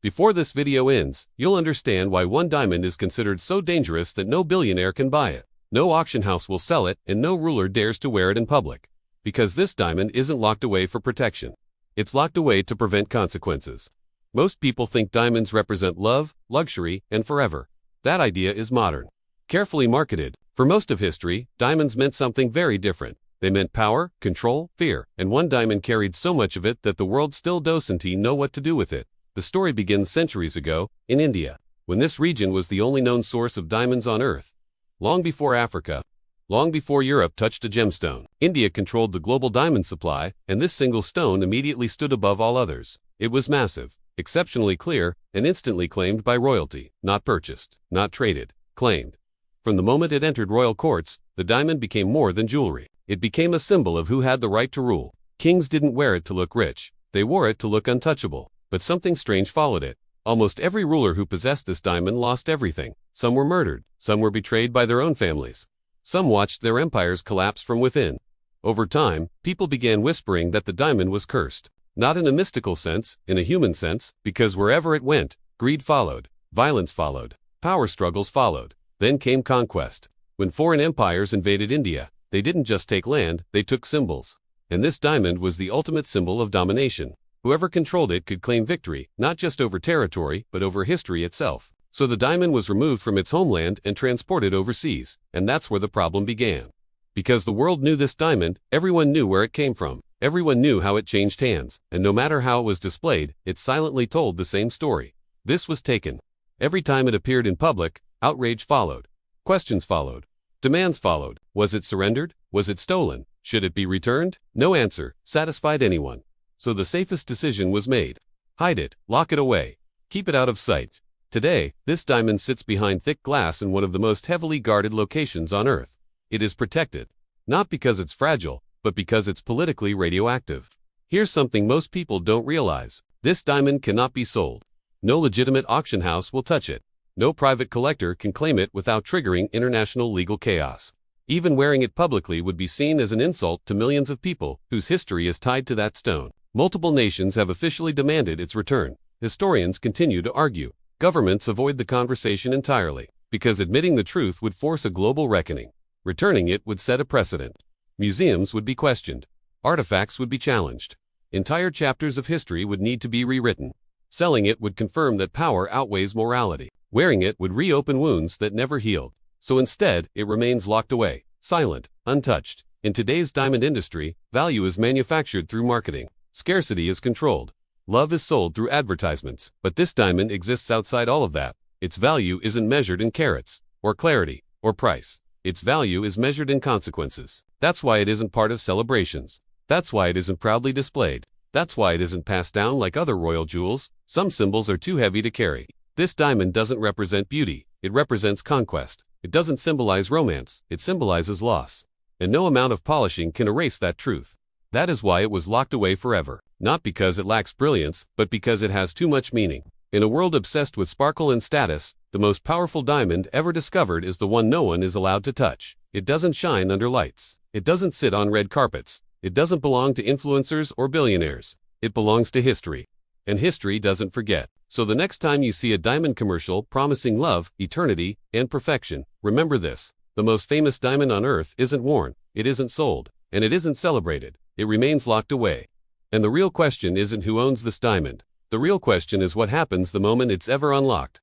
Before this video ends, you'll understand why one diamond is considered so dangerous that no billionaire can buy it. No auction house will sell it, and no ruler dares to wear it in public. Because this diamond isn't locked away for protection. It's locked away to prevent consequences. Most people think diamonds represent love, luxury, and forever. That idea is modern. Carefully marketed, for most of history, diamonds meant something very different. They meant power, control, fear, and one diamond carried so much of it that the world still doesn't know what to do with it. The story begins centuries ago, in India, when this region was the only known source of diamonds on Earth. Long before Africa, long before Europe touched a gemstone, India controlled the global diamond supply, and this single stone immediately stood above all others. It was massive, exceptionally clear, and instantly claimed by royalty, not purchased, not traded, claimed. From the moment it entered royal courts, the diamond became more than jewelry. It became a symbol of who had the right to rule. Kings didn't wear it to look rich, they wore it to look untouchable. But something strange followed it. Almost every ruler who possessed this diamond lost everything. Some were murdered, some were betrayed by their own families. Some watched their empires collapse from within. Over time, people began whispering that the diamond was cursed. Not in a mystical sense, in a human sense, because wherever it went, greed followed, violence followed, power struggles followed. Then came conquest. When foreign empires invaded India, they didn't just take land, they took symbols. And this diamond was the ultimate symbol of domination. Whoever controlled it could claim victory, not just over territory, but over history itself. So the diamond was removed from its homeland and transported overseas, and that's where the problem began. Because the world knew this diamond, everyone knew where it came from. Everyone knew how it changed hands, and no matter how it was displayed, it silently told the same story. This was taken. Every time it appeared in public, outrage followed. Questions followed. Demands followed. Was it surrendered? Was it stolen? Should it be returned? No answer satisfied anyone. So the safest decision was made. Hide it, lock it away, keep it out of sight. Today, this diamond sits behind thick glass in one of the most heavily guarded locations on Earth. It is protected, not because it's fragile, but because it's politically radioactive. Here's something most people don't realize. This diamond cannot be sold. No legitimate auction house will touch it. No private collector can claim it without triggering international legal chaos. Even wearing it publicly would be seen as an insult to millions of people whose history is tied to that stone. Multiple nations have officially demanded its return. Historians continue to argue. Governments avoid the conversation entirely, because admitting the truth would force a global reckoning. Returning it would set a precedent. Museums would be questioned. Artifacts would be challenged. Entire chapters of history would need to be rewritten. Selling it would confirm that power outweighs morality. Wearing it would reopen wounds that never healed. So instead, it remains locked away, silent, untouched. In today's diamond industry, value is manufactured through marketing. Scarcity is controlled. Love is sold through advertisements. But this diamond exists outside all of that. Its value isn't measured in carats, or clarity, or price. Its value is measured in consequences. That's why it isn't part of celebrations. That's why it isn't proudly displayed. That's why it isn't passed down like other royal jewels. Some symbols are too heavy to carry. This diamond doesn't represent beauty. It represents conquest. It doesn't symbolize romance. It symbolizes loss. And no amount of polishing can erase that truth. That is why it was locked away forever. Not because it lacks brilliance, but because it has too much meaning. In a world obsessed with sparkle and status, the most powerful diamond ever discovered is the one no one is allowed to touch. It doesn't shine under lights. It doesn't sit on red carpets. It doesn't belong to influencers or billionaires. It belongs to history. And history doesn't forget. So the next time you see a diamond commercial promising love, eternity, and perfection, remember this. The most famous diamond on Earth isn't worn, it isn't sold, and it isn't celebrated. It remains locked away. And the real question isn't who owns this diamond. The real question is what happens the moment it's ever unlocked.